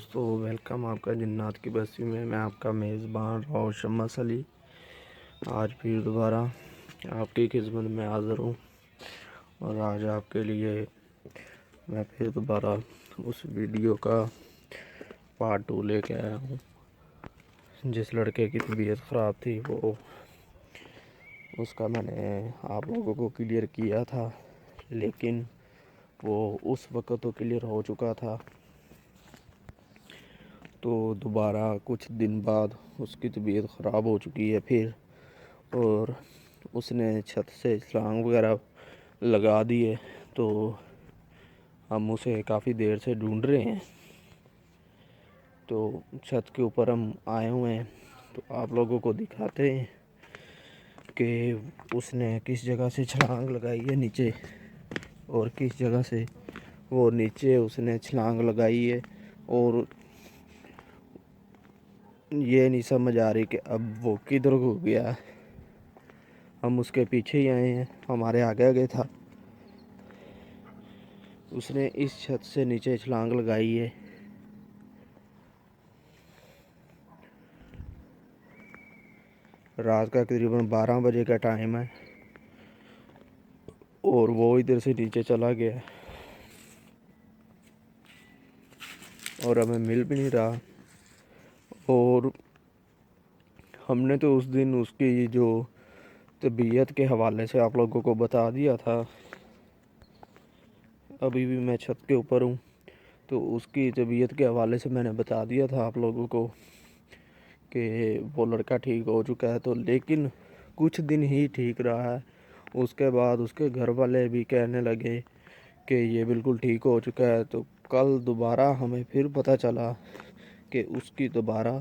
دوستو ویلکم آپ کا جنات کی بستی میں آپ کا میزبان راؤ شمس علی آج پھر دوبارہ آپ کی خدمت میں حاضر ہوں، اور آج آپ کے لیے میں پھر دوبارہ اس ویڈیو کا پارٹ 2 لے کے آیا ہوں۔ جس لڑکے کی طبیعت خراب تھی وہ اس کا میں نے آپ لوگوں کو کلیئر کیا تھا، لیکن وہ اس وقت تو کلیئر ہو چکا تھا، تو دوبارہ کچھ دن بعد اس کی طبیعت خراب ہو چکی ہے پھر، اور اس نے چھت سے چھلانگ وغیرہ لگا دی ہے۔ تو ہم اسے کافی دیر سے ڈھونڈ رہے ہیں، تو چھت کے اوپر ہم آئے ہوئے ہیں، تو آپ لوگوں کو دکھاتے ہیں کہ اس نے کس جگہ سے چھلانگ لگائی ہے نیچے، اور کس جگہ سے وہ نیچے اس نے چھلانگ لگائی ہے، اور یہ نہیں سمجھ آ رہی کہ اب وہ کدھر ہو گیا۔ ہم اس کے پیچھے ہی آئے ہیں، ہمارے آگے آگے تھا۔ اس نے اس چھت سے نیچے چھلانگ لگائی ہے۔ رات کا تقریباً 12 بجے کا ٹائم ہے، اور وہ ادھر سے نیچے چلا گیا اور ہمیں مل بھی نہیں رہا۔ اور ہم نے تو اس دن اس کی جو طبیعت کے حوالے سے آپ لوگوں کو بتا دیا تھا، ابھی بھی میں چھت کے اوپر ہوں، تو اس کی طبیعت کے حوالے سے میں نے بتا دیا تھا آپ لوگوں کو کہ وہ لڑکا ٹھیک ہو چکا ہے، تو لیکن کچھ دن ہی ٹھیک رہا ہے۔ اس کے بعد اس کے گھر والے بھی کہنے لگے کہ یہ بالکل ٹھیک ہو چکا ہے، تو کل دوبارہ ہمیں پھر پتہ چلا کہ اس کی دوبارہ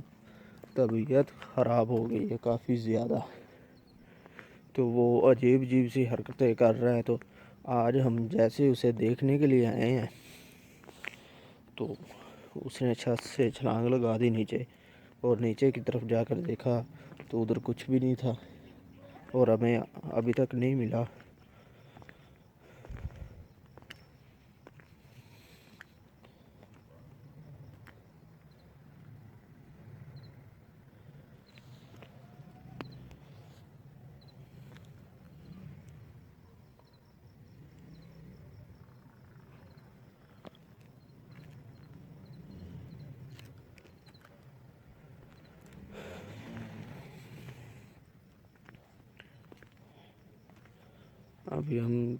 طبیعت خراب ہو گئی ہے کافی زیادہ، تو وہ عجیب سی حرکتیں کر رہا ہے۔ تو آج ہم جیسے اسے دیکھنے کے لیے آئے ہیں، تو اس نے چھت سے چھلانگ لگا دی نیچے، اور نیچے کی طرف جا کر دیکھا تو ادھر کچھ بھی نہیں تھا، اور ہمیں ابھی تک نہیں ملا۔ ابھی ہم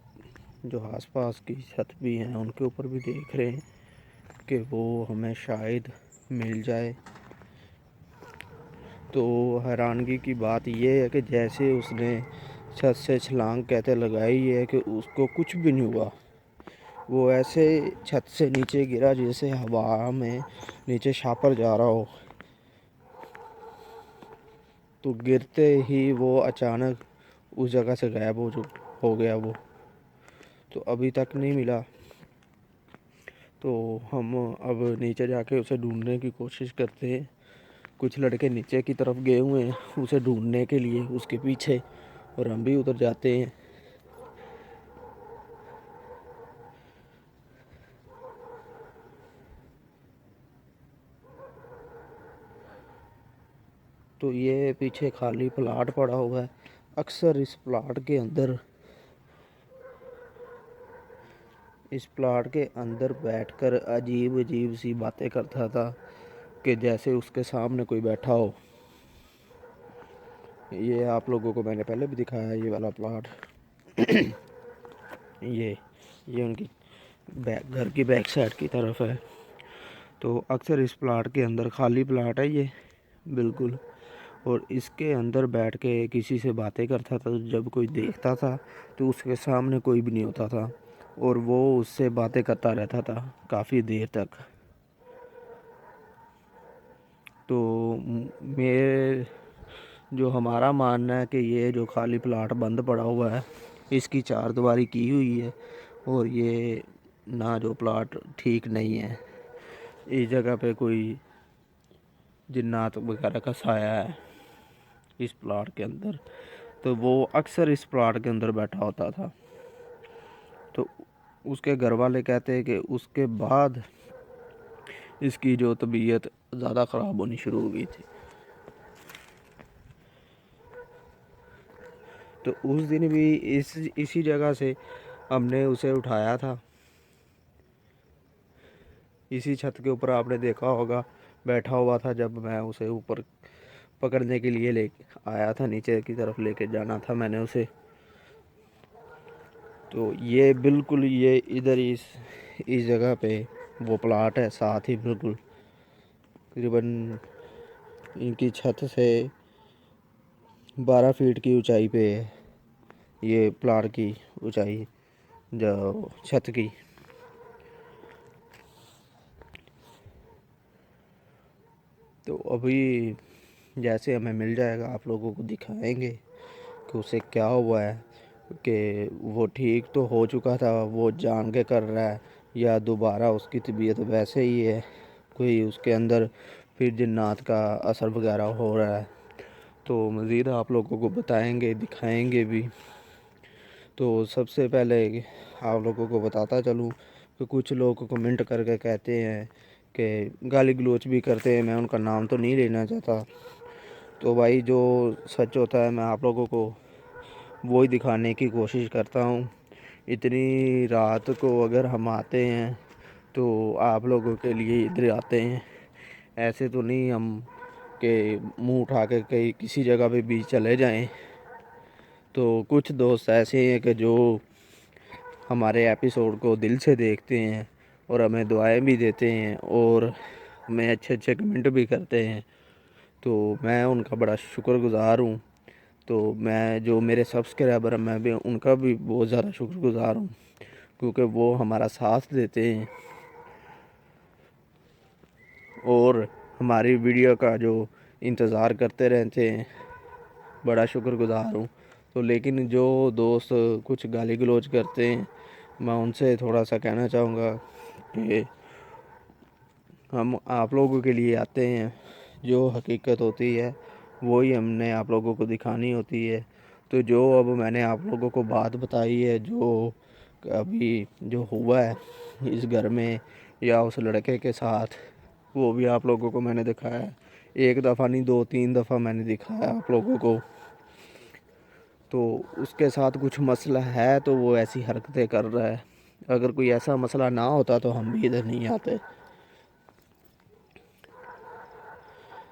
جو آس پاس کی چھت بھی ہیں ان کے اوپر بھی دیکھ رہے ہیں کہ وہ ہمیں شاید مل جائے۔ تو حیرانگی کی بات یہ ہے کہ جیسے اس نے چھت سے چھلانگ کہتے لگائی ہے کہ اس کو کچھ بھی نہیں ہوا، وہ ایسے چھت سے نیچے گرا جیسے ہوا میں نیچے شاپر جا رہا ہو، تو گرتے ہی وہ اچانک اس جگہ سے غائب ہو گیا وہ، تو ابھی تک نہیں ملا۔ تو ہم اب نیچے جا کے اسے ڈھونڈنے کی کوشش کرتے ہیں۔ کچھ لڑکے نیچے کی طرف گئے ہوئے ہیں اسے ڈھونڈنے کے لیے اس کے پیچھے، اور ہم بھی ادھر جاتے ہیں۔ تو یہ پیچھے خالی پلاٹ پڑا ہوا ہے، اکثر اس پلاٹ کے اندر بیٹھ کر عجیب سی باتیں کرتا تھا کہ جیسے اس کے سامنے کوئی بیٹھا ہو۔ یہ آپ لوگوں کو میں نے پہلے بھی دکھایا ہے، یہ والا پلاٹ یہ ان کی گھر کی بیک سائڈ کی طرف ہے۔ تو اکثر اس پلاٹ کے اندر خالی پلاٹ ہے یہ بالکل، اور اس کے اندر بیٹھ کے کسی سے باتیں کرتا تھا، جب کوئی دیکھتا تھا تو اس کے سامنے کوئی بھی نہیں ہوتا تھا، اور وہ اس سے باتیں کرتا رہتا تھا کافی دیر تک۔ تو جو ہمارا ماننا ہے کہ یہ جو خالی پلاٹ بند پڑا ہوا ہے، اس کی 4 دیواری کی ہوئی ہے، اور یہ نہ جو پلاٹ ٹھیک نہیں ہے، اس جگہ پہ کوئی جنات وغیرہ کا سایہ ہے اس پلاٹ کے اندر، تو وہ اکثر اس پلاٹ کے اندر بیٹھا ہوتا تھا۔ تو اس کے گھر والے کہتے ہیں کہ اس کے بعد اس کی جو طبیعت زیادہ خراب ہونی شروع ہو گئی تھی۔ تو اس دن بھی اسی جگہ سے ہم نے اسے اٹھایا تھا، اسی چھت کے اوپر آپ نے دیکھا ہوگا بیٹھا ہوا تھا جب میں اسے اوپر پکڑنے کے لیے لے آیا تھا، نیچے کی طرف لے کے جانا تھا میں نے اسے۔ تو یہ بالکل یہ ادھر اس جگہ پہ وہ پلاٹ ہے، ساتھ ہی بالکل تقریباً ان کی چھت سے 12 فیٹ کی اونچائی پہ ہے یہ پلاٹ کی اونچائی جو چھت کی۔ تو ابھی جیسے ہمیں مل جائے گا آپ لوگوں کو دکھائیں گے کہ اسے کیا ہوا ہے، کہ وہ ٹھیک تو ہو چکا تھا، وہ جان کے کر رہا ہے، یا دوبارہ اس کی طبیعت ویسے ہی ہے، کوئی اس کے اندر پھر جنات کا اثر وغیرہ ہو رہا ہے۔ تو مزید آپ لوگوں کو بتائیں گے، دکھائیں گے بھی۔ تو سب سے پہلے آپ لوگوں کو بتاتا چلوں کہ کچھ لوگ کمنٹ کر کے کہتے ہیں کہ گالی گلوچ بھی کرتے ہیں، میں ان کا نام تو نہیں لینا چاہتا۔ تو بھائی جو سچ ہوتا ہے میں آپ لوگوں کو وہی دکھانے کی کوشش کرتا ہوں۔ اتنی رات کو اگر ہم آتے ہیں تو آپ لوگوں کے لیے ادھر آتے ہیں، ایسے تو نہیں ہم کہ منہ اٹھا کے کسی جگہ پہ بھی چلے جائیں۔ تو کچھ دوست ایسے ہیں کہ جو ہمارے ایپیسوڈ کو دل سے دیکھتے ہیں اور ہمیں دعائیں بھی دیتے ہیں اور ہمیں اچھے اچھے کمنٹ بھی کرتے ہیں، تو میں ان کا بڑا شکر گزار ہوں۔ تو میں جو میرے سبسکرائبر ہیں میں بھی ان کا بھی بہت زیادہ شکر گزار ہوں، کیونکہ وہ ہمارا ساتھ دیتے ہیں اور ہماری ویڈیو کا جو انتظار کرتے رہتے ہیں، بڑا شکر گزار ہوں۔ تو لیکن جو دوست کچھ گالی گلوچ کرتے ہیں میں ان سے تھوڑا سا کہنا چاہوں گا کہ ہم آپ لوگوں کے لیے آتے ہیں، جو حقیقت ہوتی ہے وہی ہم نے آپ لوگوں کو دکھانی ہوتی ہے۔ تو جو اب میں نے آپ لوگوں کو بات بتائی ہے، جو ابھی جو ہوا ہے اس گھر میں یا اس لڑکے کے ساتھ، وہ بھی آپ لوگوں کو میں نے دکھایا ہے، ایک دفعہ نہیں 2-3 دفعہ میں نے دکھایا آپ لوگوں کو۔ تو اس کے ساتھ کچھ مسئلہ ہے تو وہ ایسی حرکتیں کر رہا ہے، اگر کوئی ایسا مسئلہ نہ ہوتا تو ہم بھی ادھر نہیں آتے۔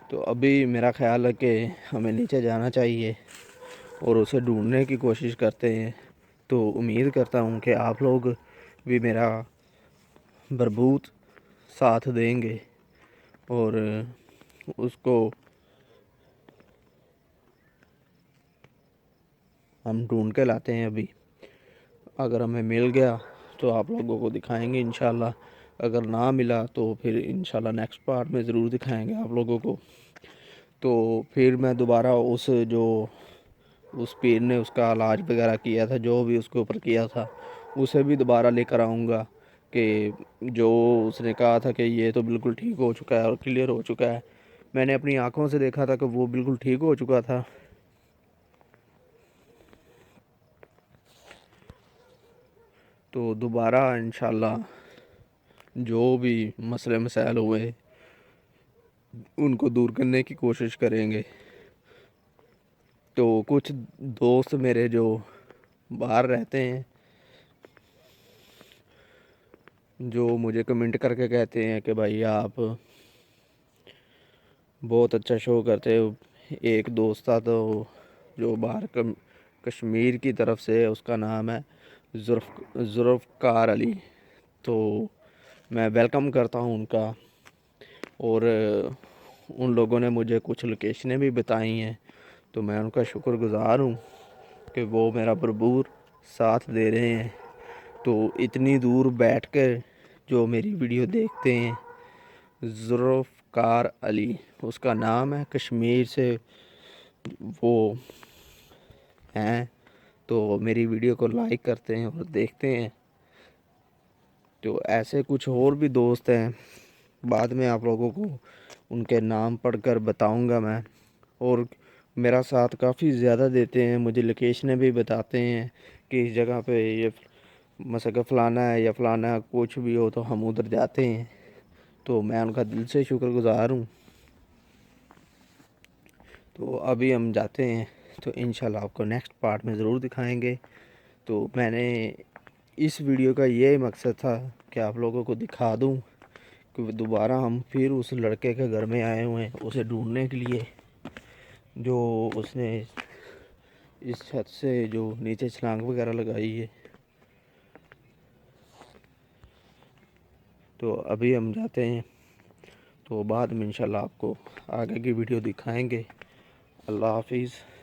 تو ابھی میرا خیال ہے کہ ہمیں نیچے جانا چاہیے اور اسے ڈھونڈنے کی کوشش کرتے ہیں۔ تو امید کرتا ہوں کہ آپ لوگ بھی میرا بھرپور ساتھ دیں گے اور اس کو ہم ڈھونڈ کے لاتے ہیں۔ ابھی اگر ہمیں مل گیا تو آپ لوگوں کو دکھائیں گے انشاءاللہ، اگر نہ ملا تو پھر انشاءاللہ نیکسٹ پارٹ میں ضرور دکھائیں گے آپ لوگوں کو۔ تو پھر میں دوبارہ اس پیر نے اس کا علاج وغیرہ کیا تھا، جو بھی اس کے اوپر کیا تھا اسے بھی دوبارہ لے کر آؤں گا، کہ جو اس نے کہا تھا کہ یہ تو بالکل ٹھیک ہو چکا ہے اور کلیئر ہو چکا ہے، میں نے اپنی آنکھوں سے دیکھا تھا کہ وہ بالکل ٹھیک ہو چکا تھا۔ تو دوبارہ انشاءاللہ جو بھی مسئلے مسائل ہوئے ان کو دور کرنے کی کوشش کریں گے۔ تو کچھ دوست میرے جو باہر رہتے ہیں جو مجھے کمنٹ کر کے کہتے ہیں کہ بھائی آپ بہت اچھا شو کرتے ہو، ایک دوست تھا تو جو باہر کشمیر کی طرف سے، اس کا نام ہے ذوالفقار علی، تو میں ویلکم کرتا ہوں ان کا، اور ان لوگوں نے مجھے کچھ لوکیشنیں بھی بتائی ہیں، تو میں ان کا شکر گزار ہوں کہ وہ میرا بھرپور ساتھ دے رہے ہیں۔ تو اتنی دور بیٹھ کر جو میری ویڈیو دیکھتے ہیں، ذوالفقار علی اس کا نام ہے، کشمیر سے وہ ہیں، تو میری ویڈیو کو لائک کرتے ہیں اور دیکھتے ہیں۔ تو ایسے کچھ اور بھی دوست ہیں، بعد میں آپ لوگوں کو ان کے نام پڑھ کر بتاؤں گا میں، اور میرا ساتھ کافی زیادہ دیتے ہیں، مجھے لوکیشنیں بھی بتاتے ہیں کہ اس جگہ پہ یہ مثلا فلانا ہے یا فلانا کچھ بھی ہو تو ہم ادھر جاتے ہیں۔ تو میں ان کا دل سے شکر گزار ہوں۔ تو ابھی ہم جاتے ہیں، تو انشاءاللہ آپ کو نیکسٹ پارٹ میں ضرور دکھائیں گے۔ تو میں نے اس ویڈیو کا یہ مقصد تھا کہ آپ لوگوں کو دکھا دوں کہ دوبارہ ہم پھر اس لڑکے کے گھر میں آئے ہوئے ہیں اسے ڈھونڈنے کے لیے، جو اس نے اس چھت سے جو نیچے چھلانگ وغیرہ لگائی ہے۔ تو ابھی ہم جاتے ہیں، تو بعد میں انشاءاللہ آپ کو آگے کی ویڈیو دکھائیں گے۔ اللہ حافظ۔